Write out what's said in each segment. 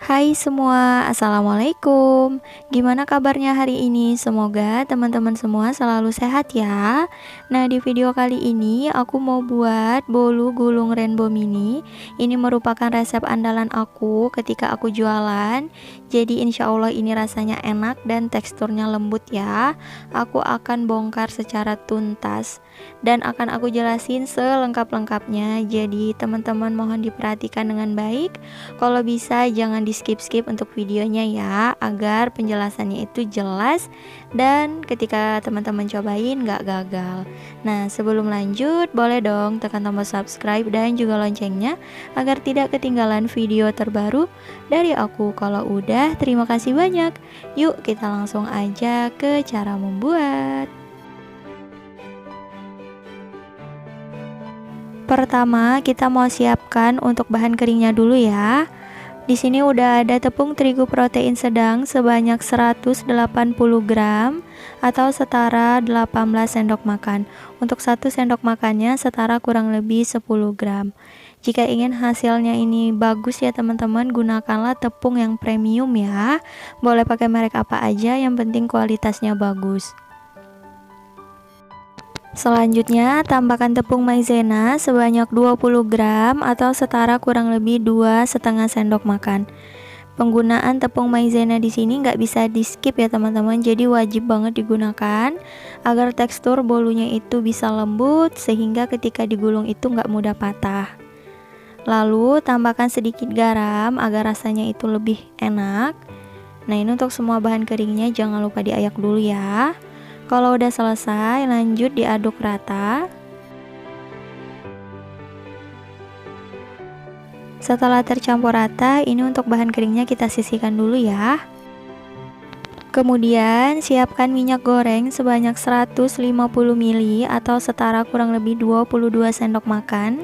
Hai semua, assalamualaikum. Gimana kabarnya hari ini? Semoga teman-teman semua selalu sehat ya. Nah, di video kali ini aku mau buat bolu gulung rainbow mini. Ini merupakan resep andalan aku ketika aku jualan. Jadi insya Allah ini rasanya enak dan teksturnya lembut ya. Aku akan bongkar secara tuntas dan akan aku jelasin selengkap-lengkapnya. Jadi teman-teman mohon diperhatikan dengan baik. Kalau bisa jangan di skip-skip untuk videonya ya, agar penjelasannya itu jelas dan ketika teman-teman cobain nggak gagal. Nah, sebelum lanjut boleh dong tekan tombol subscribe dan juga loncengnya agar tidak ketinggalan video terbaru dari aku. Kalau udah, terima kasih banyak. Yuk kita langsung aja ke cara membuat. Pertama, kita mau siapkan untuk bahan keringnya dulu ya. Di sini udah ada tepung terigu protein sedang sebanyak 180 gram atau setara 18 sendok makan. Untuk 1 sendok makannya setara kurang lebih 10 gram. Jika ingin hasilnya ini bagus ya teman-teman, gunakanlah tepung yang premium ya. Boleh pakai merek apa aja, yang penting kualitasnya bagus. Selanjutnya, tambahkan tepung maizena sebanyak 20 gram atau setara kurang lebih 2,5 sendok makan. Penggunaan tepung maizena di sini nggak bisa di skip ya teman-teman, jadi wajib banget digunakan agar tekstur bolunya itu bisa lembut sehingga ketika digulung itu nggak mudah patah. Lalu tambahkan sedikit garam agar rasanya itu lebih enak. Nah, ini untuk semua bahan keringnya jangan lupa diayak dulu ya. Kalau udah selesai, lanjut diaduk rata. Setelah tercampur rata, ini untuk bahan keringnya kita sisihkan dulu ya. Kemudian, siapkan minyak goreng sebanyak 150 ml atau setara kurang lebih 22 sendok makan.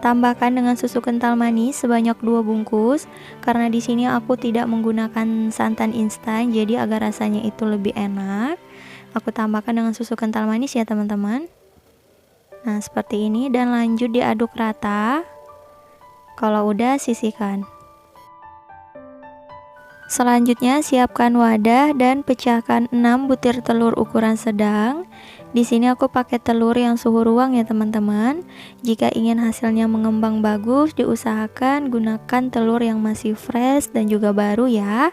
Tambahkan dengan susu kental manis sebanyak 2 bungkus. Karena di sini aku tidak menggunakan santan instan, jadi agar rasanya itu lebih enak. Aku tambahkan dengan susu kental manis ya teman-teman. Nah, seperti ini dan lanjut diaduk rata. Kalau udah, sisihkan. Selanjutnya siapkan wadah dan pecahkan 6 butir telur ukuran sedang. Di sini aku pakai telur yang suhu ruang ya teman-teman. Jika ingin hasilnya mengembang bagus, diusahakan gunakan telur yang masih fresh dan juga baru ya.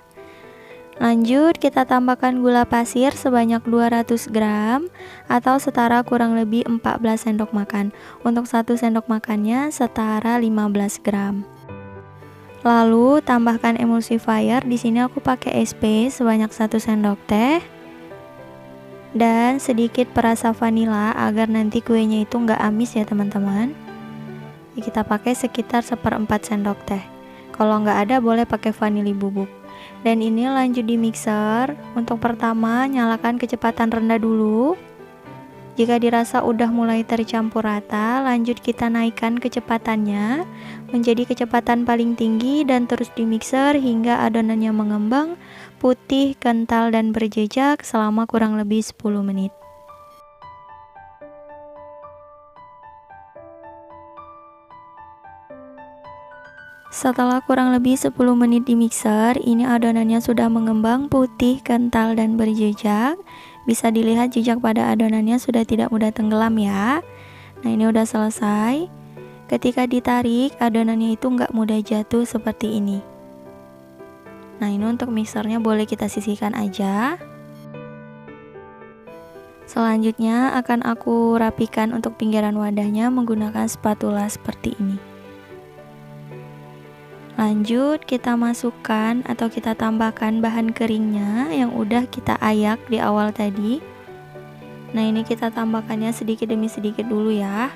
Lanjut kita tambahkan gula pasir sebanyak 200 gram atau setara kurang lebih 14 sendok makan. Untuk 1 sendok makannya setara 15 gram. Lalu tambahkan emulsifier. Di sini aku pakai SP sebanyak 1 sendok teh dan sedikit perasa vanila agar nanti kuenya itu nggak amis ya teman-teman. Kita pakai sekitar 1/4 sendok teh. Kalau nggak ada boleh pakai vanili bubuk. Dan ini lanjut di mixer. Untuk pertama nyalakan kecepatan rendah dulu. Jika dirasa udah mulai tercampur rata, lanjut kita naikkan kecepatannya menjadi kecepatan paling tinggi dan terus di mixer hingga adonannya mengembang, putih, kental dan berjejak selama kurang lebih 10 menit. Setelah kurang lebih 10 menit di mixer, ini adonannya sudah mengembang, putih, kental, dan berjejak. Bisa dilihat jejak pada adonannya sudah tidak mudah tenggelam ya. Nah, ini udah selesai. Ketika ditarik, adonannya itu nggak mudah jatuh seperti ini. Nah, ini untuk mixernya boleh kita sisihkan aja. Selanjutnya akan aku rapikan untuk pinggiran wadahnya menggunakan spatula seperti ini. Lanjut kita masukkan atau kita tambahkan bahan keringnya yang udah kita ayak di awal tadi. Nah, ini kita tambahkannya sedikit demi sedikit dulu ya,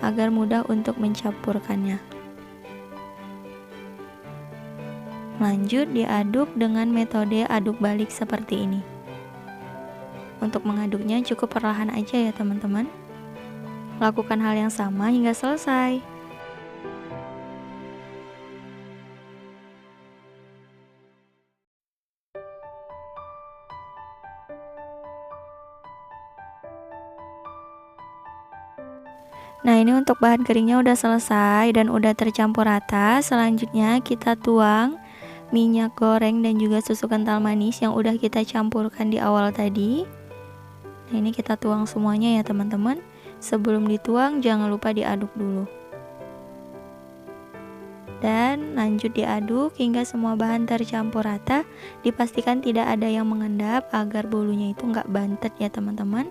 agar mudah untuk mencampurkannya. Lanjut diaduk dengan metode aduk balik seperti ini. Untuk mengaduknya cukup perlahan aja ya teman-teman. Lakukan hal yang sama hingga selesai. Nah, ini untuk bahan keringnya udah selesai dan udah tercampur rata. Selanjutnya kita tuang minyak goreng dan juga susu kental manis yang udah kita campurkan di awal tadi. Nah, ini kita tuang semuanya ya teman-teman. Sebelum dituang jangan lupa diaduk dulu. Dan lanjut diaduk hingga semua bahan tercampur rata. Dipastikan tidak ada yang mengendap agar bolunya itu nggak bantet ya teman-teman.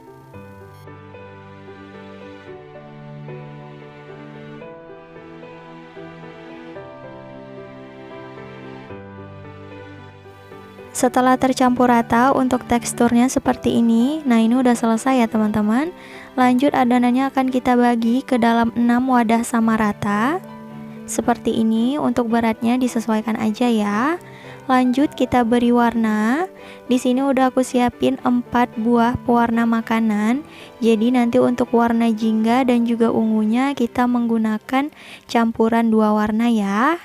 Setelah tercampur rata untuk teksturnya seperti ini. Nah, ini udah selesai ya teman-teman. Lanjut adonannya akan kita bagi ke dalam 6 wadah sama rata. Seperti ini. Untuk beratnya disesuaikan aja ya. Lanjut kita beri warna. Di sini udah aku siapin 4 buah pewarna makanan. Jadi nanti untuk warna jingga dan juga ungunya kita menggunakan campuran 2 warna ya.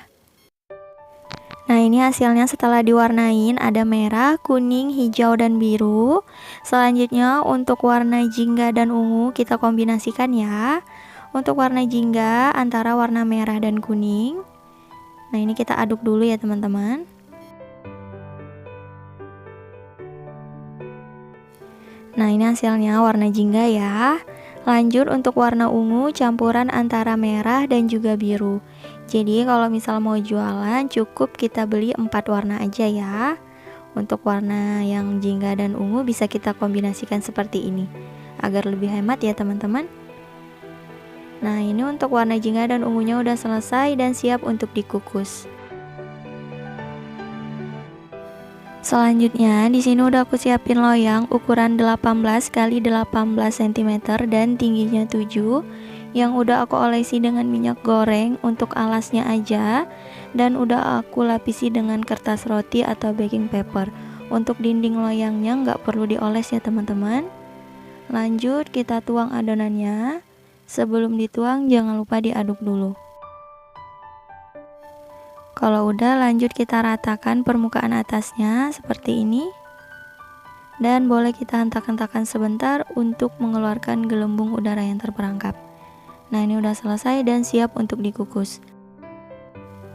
Nah, ini hasilnya setelah diwarnain ada merah, kuning, hijau, dan biru. Selanjutnya untuk warna jingga dan ungu kita kombinasikan ya. Untuk warna jingga antara warna merah dan kuning. Nah, ini kita aduk dulu ya teman-teman. Nah, ini hasilnya warna jingga ya. Lanjut untuk warna ungu campuran antara merah dan juga biru. Jadi kalau misal mau jualan cukup kita beli 4 warna aja ya. Untuk warna yang jingga dan ungu bisa kita kombinasikan seperti ini agar lebih hemat ya teman-teman. Nah, ini untuk warna jingga dan ungunya udah selesai dan siap untuk dikukus. Selanjutnya di sini udah aku siapin loyang ukuran 18 x 18 cm dan tingginya 7 yang udah aku olesi dengan minyak goreng untuk alasnya aja, dan udah aku lapisi dengan kertas roti atau baking paper. Untuk dinding loyangnya nggak perlu dioles ya teman-teman. Lanjut kita tuang adonannya. Sebelum dituang jangan lupa diaduk dulu. Kalau udah lanjut kita ratakan permukaan atasnya seperti ini. Dan boleh kita hentak-hentakan sebentar untuk mengeluarkan gelembung udara yang terperangkap. Nah, ini udah selesai dan siap untuk dikukus.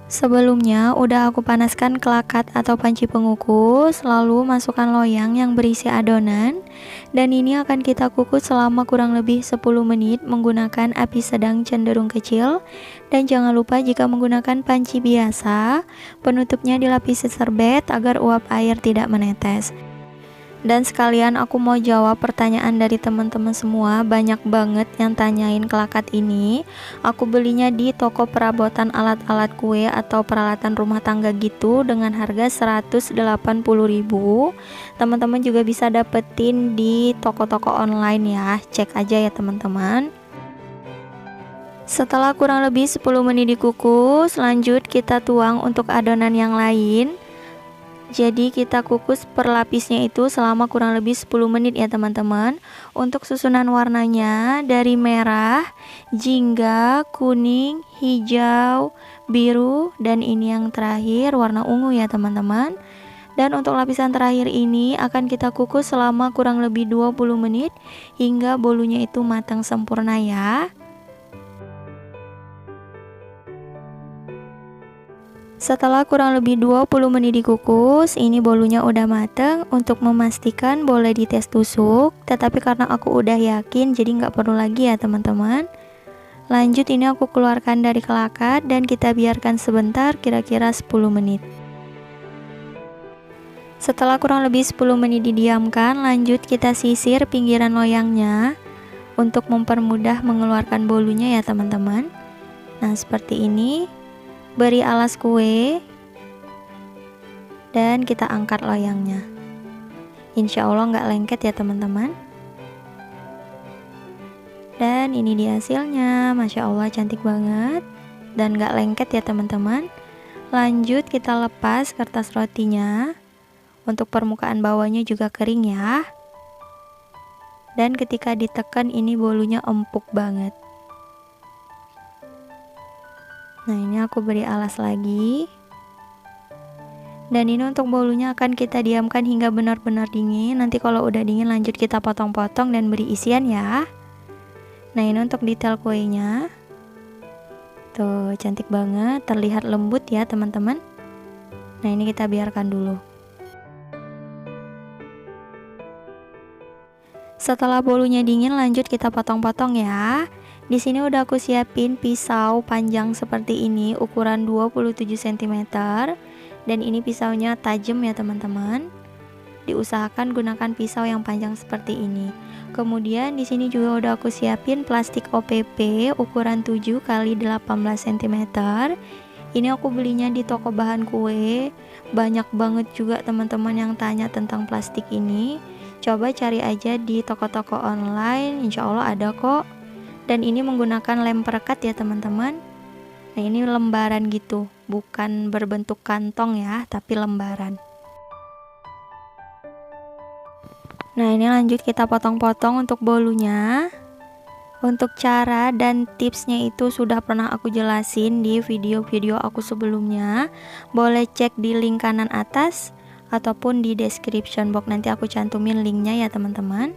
Sebelumnya udah aku panaskan kelakat atau panci pengukus, lalu masukkan loyang yang berisi adonan, dan ini akan kita kukus selama kurang lebih 10 menit menggunakan api sedang cenderung kecil. Dan jangan lupa jika menggunakan panci biasa, penutupnya dilapisi serbet agar uap air tidak menetes. Dan sekalian aku mau jawab pertanyaan dari teman-teman semua. Banyak banget yang tanyain kelakat ini. Aku belinya di toko perabotan alat-alat kue atau peralatan rumah tangga gitu dengan harga 180.000. Teman-teman juga bisa dapetin di toko-toko online ya. Cek aja ya teman-teman. Setelah kurang lebih 10 menit dikukus, lanjut kita tuang untuk adonan yang lain. Jadi kita kukus per lapisnya itu selama kurang lebih 10 menit ya teman-teman. Untuk susunan warnanya dari merah, jingga, kuning, hijau, biru, dan ini yang terakhir warna ungu ya teman-teman. Dan untuk lapisan terakhir ini akan kita kukus selama kurang lebih 20 menit hingga bolunya itu matang sempurna ya. Setelah kurang lebih 20 menit dikukus, ini bolunya udah mateng. Untuk memastikan boleh dites tusuk, tetapi karena aku udah yakin jadi nggak perlu lagi ya teman-teman. Lanjut ini aku keluarkan dari kelakat dan kita biarkan sebentar kira-kira 10 menit. Setelah kurang lebih 10 menit didiamkan, lanjut kita sisir pinggiran loyangnya untuk mempermudah mengeluarkan bolunya ya teman-teman. Nah, seperti ini. Beri alas kue dan kita angkat loyangnya. Insya Allah nggak lengket ya teman-teman. Dan ini dia hasilnya. Masya Allah cantik banget dan nggak lengket ya teman-teman. Lanjut kita lepas kertas rotinya. Untuk permukaan bawahnya juga kering ya. Dan ketika ditekan ini bolunya empuk banget. Nah, ini aku beri alas lagi. Dan ini untuk bolunya akan kita diamkan hingga benar-benar dingin. Nanti kalau udah dingin lanjut kita potong-potong dan beri isian ya. Nah, ini untuk detail kuenya. Tuh, cantik banget, terlihat lembut ya teman-teman. Nah, ini kita biarkan dulu. Setelah bolunya dingin, lanjut kita potong-potong ya. Di sini udah aku siapin pisau panjang seperti ini, ukuran 27 cm. Dan ini pisaunya tajam ya teman-teman. Diusahakan gunakan pisau yang panjang seperti ini. Kemudian di sini juga udah aku siapin plastik OPP ukuran 7 x 18 cm. Ini aku belinya di toko bahan kue. Banyak banget juga teman-teman yang tanya tentang plastik ini. Coba cari aja di toko-toko online, insya Allah ada kok. Dan ini menggunakan lem perekat ya teman-teman. Nah, ini lembaran gitu, bukan berbentuk kantong ya, tapi lembaran. Nah, ini lanjut kita potong-potong untuk bolunya. Untuk cara dan tipsnya itu sudah pernah aku jelasin di video-video aku sebelumnya. Boleh cek di link kanan atas ataupun di description box, nanti aku cantumin linknya ya teman-teman.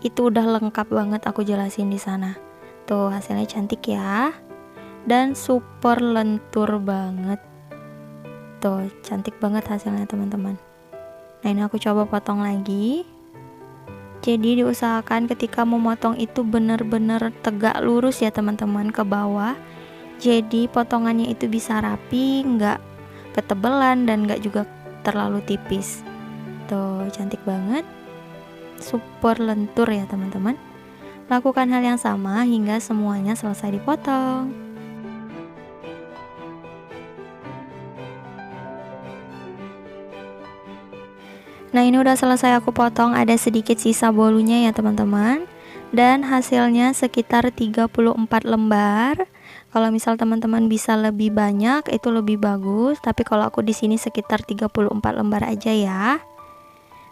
Itu udah lengkap banget aku jelasin di sana. Tuh, hasilnya cantik ya. Dan super lentur banget. Tuh, cantik banget hasilnya teman-teman. Nah, ini aku coba potong lagi. Jadi diusahakan ketika memotong itu benar-benar tegak lurus ya teman-teman ke bawah. Jadi potongannya itu bisa rapi, nggak ketebelan dan nggak juga terlalu tipis. Tuh, cantik banget. Super lentur ya teman-teman. Lakukan hal yang sama hingga semuanya selesai dipotong. Nah, ini udah selesai aku potong, ada sedikit sisa bolunya ya teman-teman. Dan hasilnya sekitar 34 lembar. Kalau misal teman-teman bisa lebih banyak itu lebih bagus, tapi kalau aku di sini sekitar 34 lembar aja ya.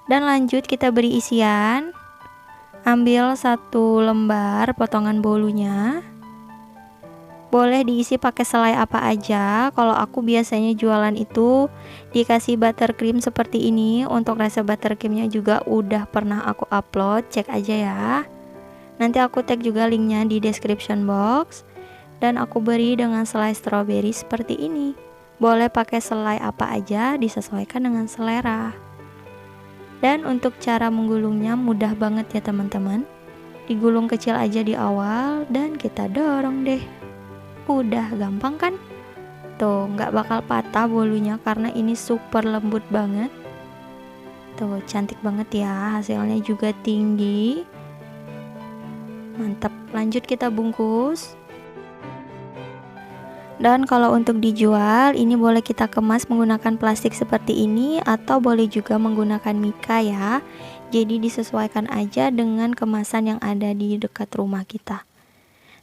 Dan lanjut kita beri isian. Ambil 1 lembar potongan bolunya. Boleh diisi pakai selai apa aja. Kalau aku biasanya jualan itu dikasih buttercream seperti ini. Untuk rasa buttercreamnya juga udah pernah aku upload, cek aja ya. Nanti aku tag juga linknya di description box. Dan aku beri dengan selai strawberry seperti ini. Boleh pakai selai apa aja, disesuaikan dengan selera. Dan untuk cara menggulungnya mudah banget ya teman-teman. Digulung kecil aja di awal dan kita dorong deh. Udah gampang kan? Tuh, nggak bakal patah bolunya karena ini super lembut banget. Tuh, cantik banget ya, hasilnya juga tinggi. Mantap, lanjut kita bungkus. Dan kalau untuk dijual, ini boleh kita kemas menggunakan plastik seperti ini atau boleh juga menggunakan mika ya. Jadi disesuaikan aja dengan kemasan yang ada di dekat rumah kita.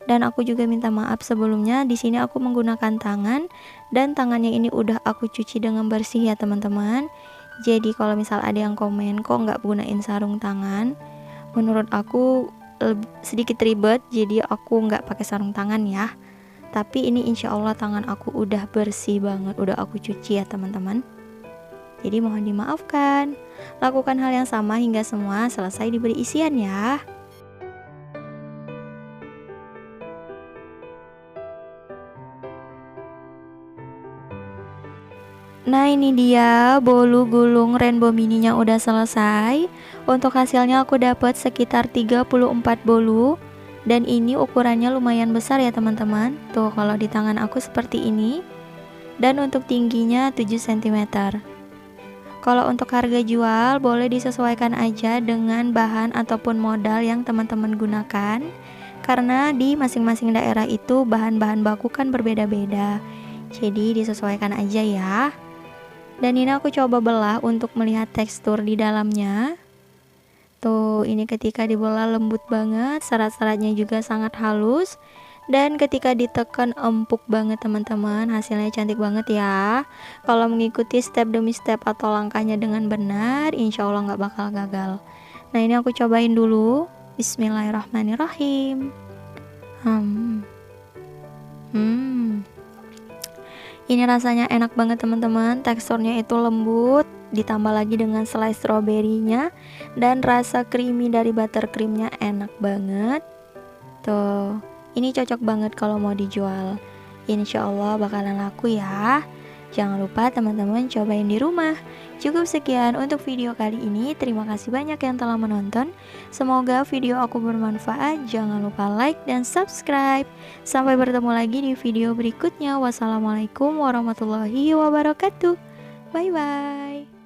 Dan aku juga minta maaf sebelumnya, di sini aku menggunakan tangan dan tangannya ini udah aku cuci dengan bersih ya teman-teman. Jadi kalau misal ada yang komen kok nggak gunain sarung tangan, menurut aku sedikit ribet, jadi aku nggak pakai sarung tangan ya. Tapi ini insya Allah tangan aku udah bersih banget, udah aku cuci ya teman-teman. Jadi mohon dimaafkan. Lakukan hal yang sama hingga semua selesai diberi isian ya. Nah, ini dia bolu gulung rainbow mininya udah selesai. Untuk hasilnya aku dapat sekitar 34 bolu. Dan ini ukurannya lumayan besar ya teman-teman. Tuh, kalau di tangan aku seperti ini. Dan untuk tingginya 7 cm. Kalau untuk harga jual boleh disesuaikan aja dengan bahan ataupun modal yang teman-teman gunakan. Karena di masing-masing daerah itu bahan-bahan baku kan berbeda-beda. Jadi disesuaikan aja ya. Dan ini aku coba belah untuk melihat tekstur di dalamnya. Tuh, ini ketika dibelah lembut banget, serat-seratnya juga sangat halus. Dan ketika ditekan empuk banget teman-teman, hasilnya cantik banget ya. Kalau mengikuti step demi step atau langkahnya dengan benar, insya Allah nggak bakal gagal. Nah, ini aku cobain dulu. Bismillahirrahmanirrahim. Ini rasanya enak banget teman-teman, teksturnya itu lembut, ditambah lagi dengan selai stroberinya dan rasa creamy dari buttercreamnya enak banget. Tuh, ini cocok banget kalau mau dijual. Insya Allah bakalan laku ya. Jangan lupa teman-teman cobain di rumah. Cukup sekian untuk video kali ini. Terima kasih banyak yang telah menonton. Semoga video aku bermanfaat. Jangan lupa like dan subscribe. Sampai bertemu lagi di video berikutnya. Wassalamualaikum warahmatullahi wabarakatuh. Bye bye.